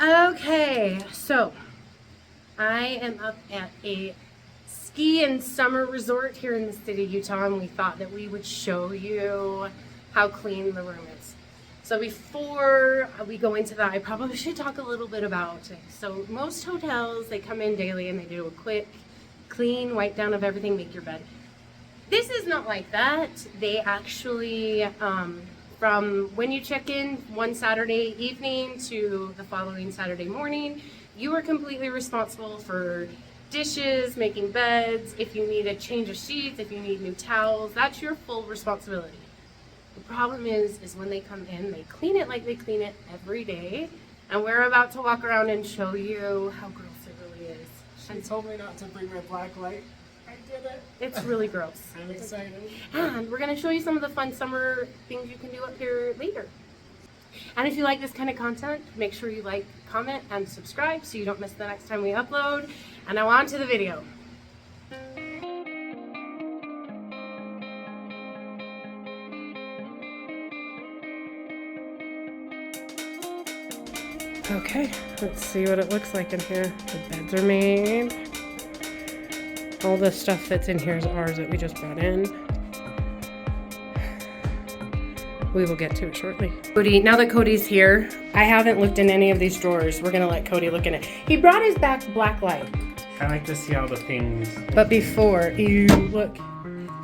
Okay, so I am up at a ski and summer resort here in the city of Utah, and we thought that we would show you how clean the room is. So before we go into that, I probably should talk a little bit about it. So most hotels, they come in daily and they do a quick clean wipe down of everything, make your bed. This is not like that. They actually, from when you check in one Saturday evening to the following Saturday morning, you are completely responsible for dishes, making beds. If you need a change of sheets, if you need new towels, that's your full responsibility. The problem is when they come in, they clean it like they clean it every day, and we're about to walk around and show you how gross it really is. She told me not to bring my black light. I did it. It's really gross. I'm excited. And we're going to show you some of the fun summer things you can do up here later. And if you like this kind of content, make sure you like, comment, and subscribe so you don't miss the next time we upload. And now on to the video. Okay, let's see what it looks like in here. The beds are made. All the stuff that's in here is ours that we just brought in. We will get to it shortly. Cody, now that Cody's here, I haven't looked in any of these drawers. We're gonna let Cody look in it. He brought his black light. I like to see all the things. But before, ew, look,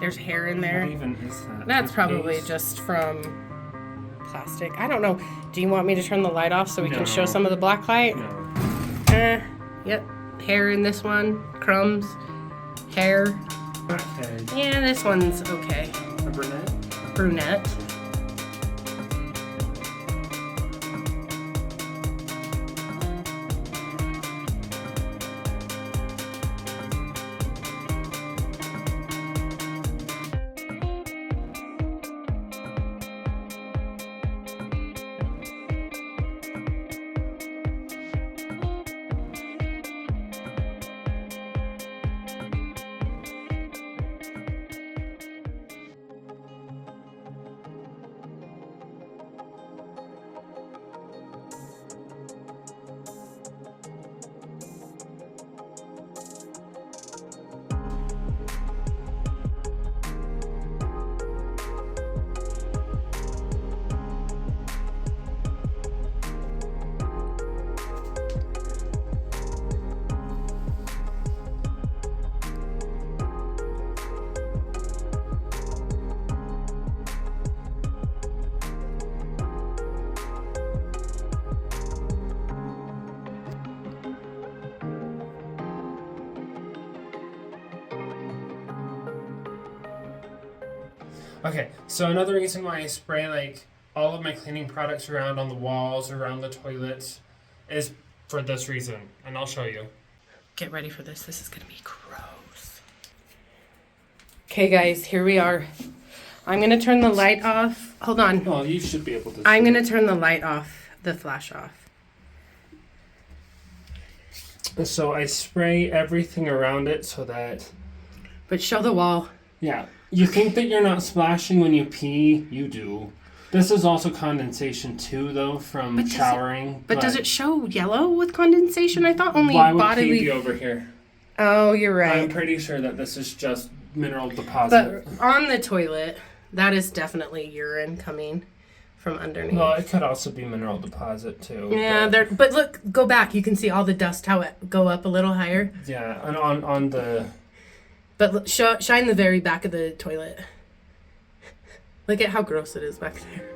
there's hair in there. What even is that? That's probably just from plastic. I don't know. Do you want me to turn the light off so we can show some of the black light? No. Yep. Hair in this one. Crumbs. Hair. Okay. Yeah, this one's okay. A brunette? Brunette. Okay, so another reason why I spray like all of my cleaning products around on the walls, around the toilets, is for this reason, and I'll show you. Get ready for this. This is going to be gross. Okay, guys, here we are. I'm going to turn the light off. Hold on. Well, you should be able to. I'm going to turn the light off, the flash off. So I spray everything around it so that. But show the wall. Yeah. You think that you're not splashing when you pee? You do. This is also condensation too, though, from showering. But does it show yellow with condensation? I thought only why would bodily. pee be over here? Oh, you're right. I'm pretty sure that this is just mineral deposit. But on the toilet, that is definitely urine coming from underneath. Well, it could also be mineral deposit too. Yeah, but look, go back. You can see all the dust, how it go up a little higher. Yeah, and on the. But look, shine the very back of the toilet. Look at how gross it is back there.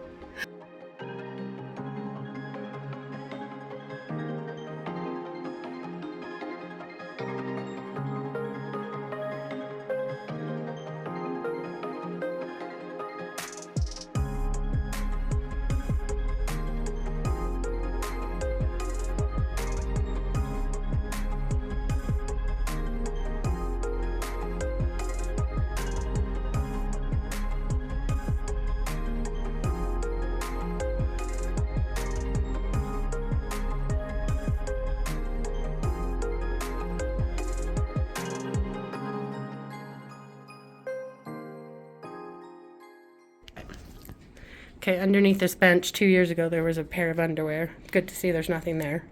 Okay, underneath this bench 2 years ago there was a pair of underwear. Good to see there's nothing there.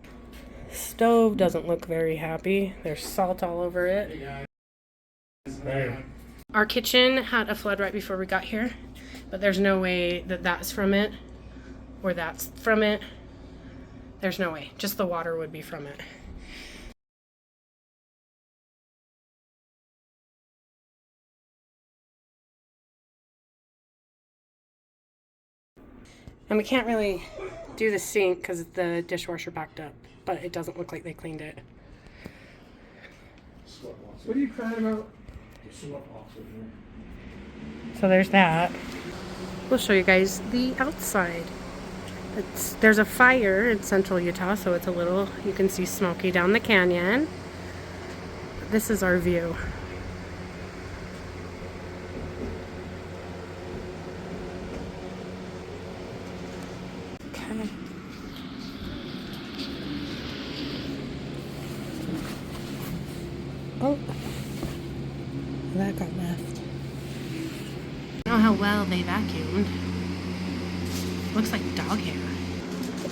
Stove doesn't look very happy. There's salt all over it. There. Our kitchen had a flood right before we got here, but there's no way that that's from it or that's from it. There's no way. Just the water would be from it. And we can't really do the sink because the dishwasher backed up, but it doesn't look like they cleaned it. What are you crying about? So there's that. We'll show you guys the outside. There's a fire in central Utah, so it's a little, you can see smoky down the canyon. This is our view. Okay. Oh, that got left. I don't know how well they vacuumed. Looks like dog hair.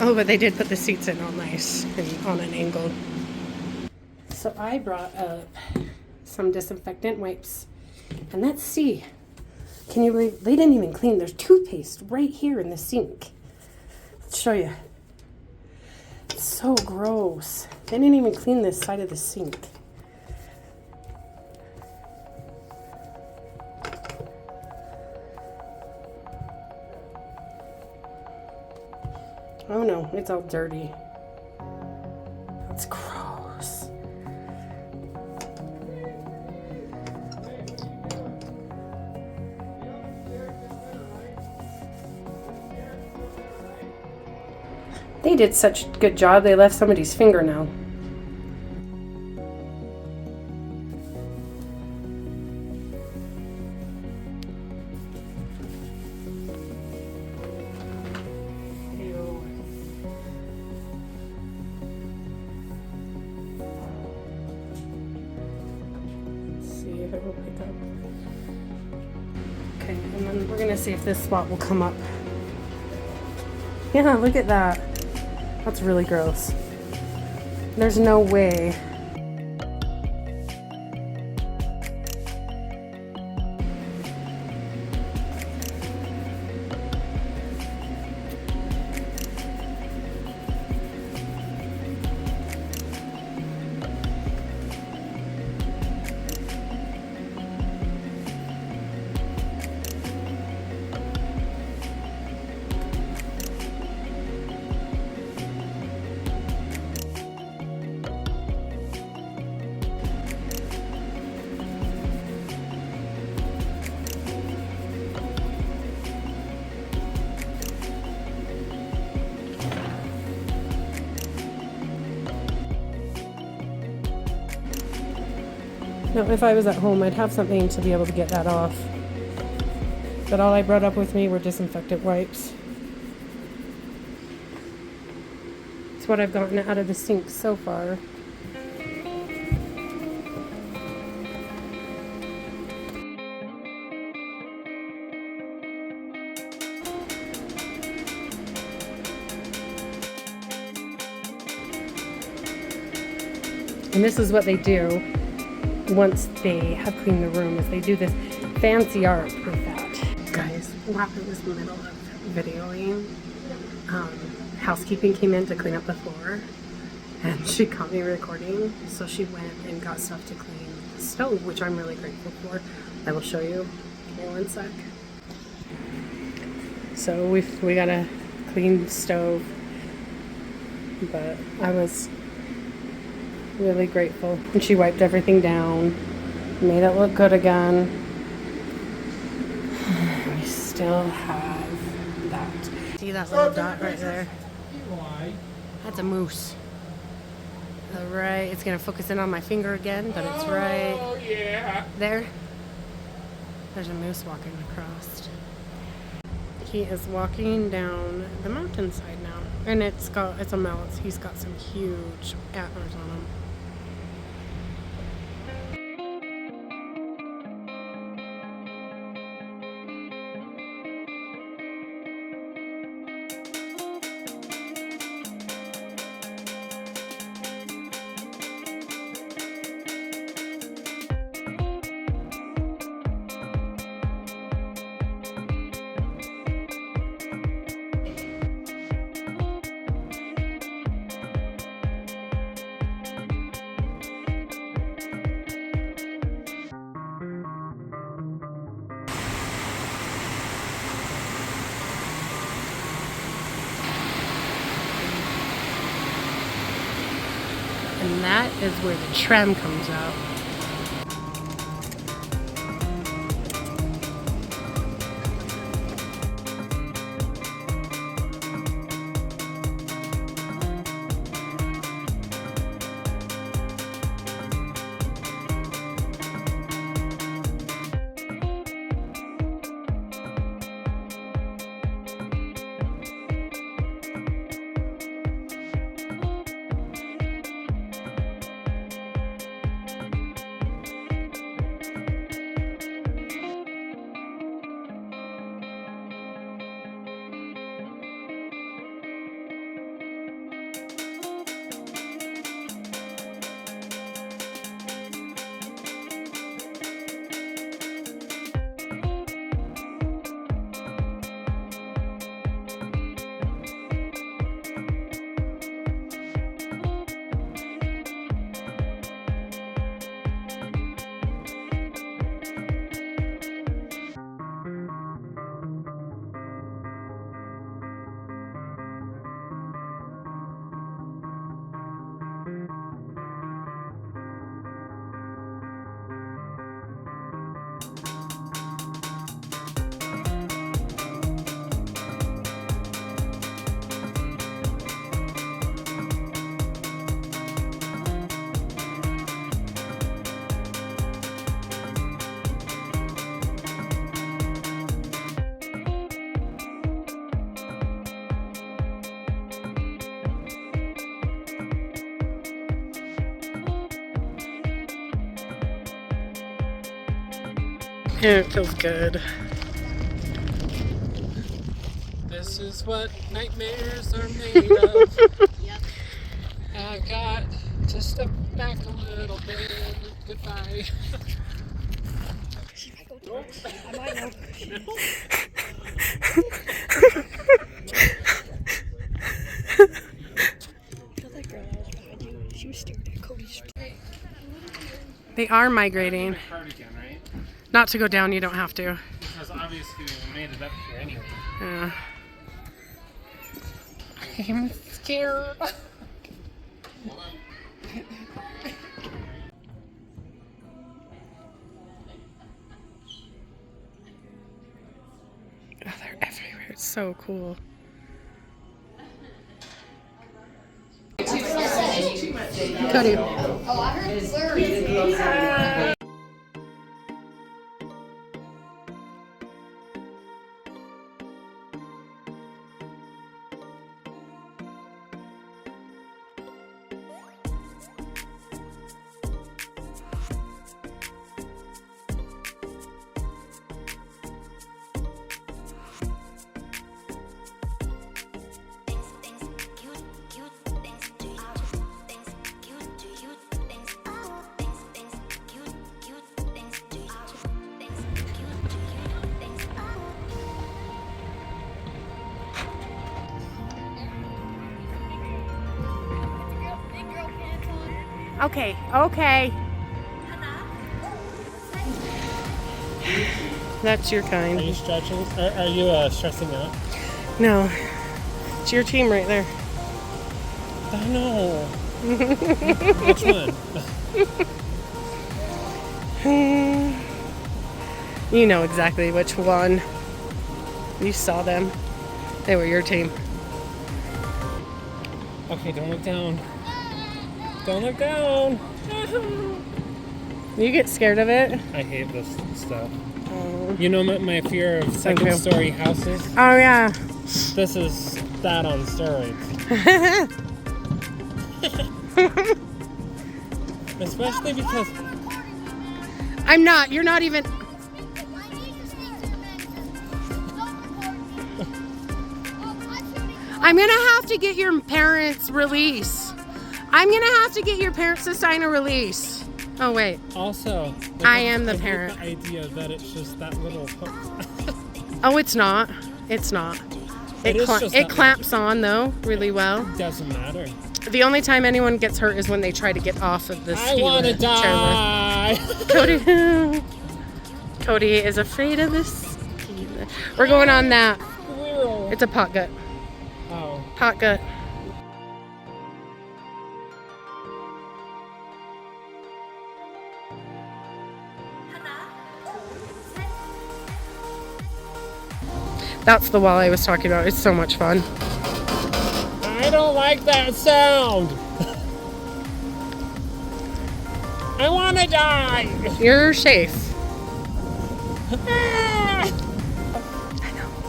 Oh, but they did put the seats in all nice and on an angle. So I brought up some disinfectant wipes. And let's see. Can you believe they didn't even clean? There's toothpaste right here in the sink. Let's show you. It's so gross. They didn't even clean this side of the sink. Oh no, it's all dirty. That's gross. They did such a good job, they left somebody's fingernail. If it will pick up. Okay, and then we're gonna see if this spot will come up. Yeah, look at that. That's really gross. There's no way. Now, if I was at home, I'd have something to be able to get that off. But all I brought up with me were disinfectant wipes. It's what I've gotten out of the sink so far. And this is what they do once they have cleaned the room, is they do this fancy art with that. Guys, while I was in the middle of videoing, housekeeping came in to clean up the floor and she caught me recording, so she went and got stuff to clean the stove, which I'm really grateful for. I will show you. Give me one sec. So we got a clean stove, but I was really grateful. And she wiped everything down, made it look good again. We still have that. See that little dot right there? That's a moose. Right, it's gonna focus in on my finger again, but it's right there. There's a moose walking across. He is walking down the mountainside now, and it's a mouse. He's got some huge antlers on him. And that is where the tram comes out. Yeah, it feels good. This is what nightmares are made of. Yep. I got to step back a little bit. Goodbye. I might know. That girl that was behind you, she was staring at Cody's. They are migrating. Cardigan, right? Not to go down, you don't have to. Because obviously we made it up here anyway. Yeah. I'm scared. Oh, they're everywhere. It's so cool. Cody. Okay, okay. That's your Are kind. you stretching? Are you stressing out? No. It's your team right there. I know. Which one? You know exactly which one. You saw them. They were your team. Okay, don't look down. Don't look down. You get scared of it? I hate this stuff. Oh, You know my fear of second-story houses? oh yeah. This is that on steroids. Especially because I'm not. You're not even. I'm gonna have to get your parents' release. I'm gonna have to get your parents to sign a release. Oh wait. also I am the hate parent. The idea that it's just that little hook. Oh, it's not. It's not. It is just It that clamps on though really well. Doesn't matter. The only time anyone gets hurt is when they try to get off of the I ski want to lift chairlift. die. Cody is afraid of this. We're going on that. Squirrel. It's a pot gut. Oh. Pot gut. That's the wall I was talking about. It's so much fun. I don't like that sound. I want to die. You're safe.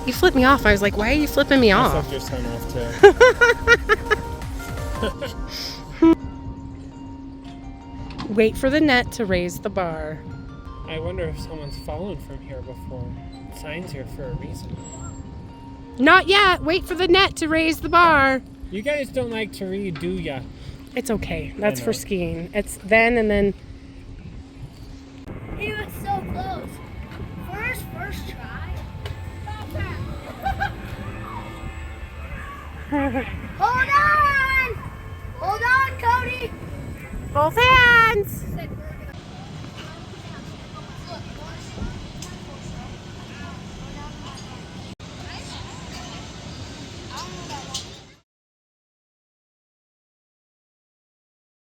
You flipped me off. I was like, why are you flipping me I off? flipped your son off too. Wait for the net to raise the bar. I wonder if someone's fallen from here before. The sign's here for a reason. Not yet. Wait for the net to raise the bar. You guys don't like to read, do ya? It's okay. That's know. for skiing. It's then and then. He was so close. First try. Hold on! Hold on, Cody! Both hands.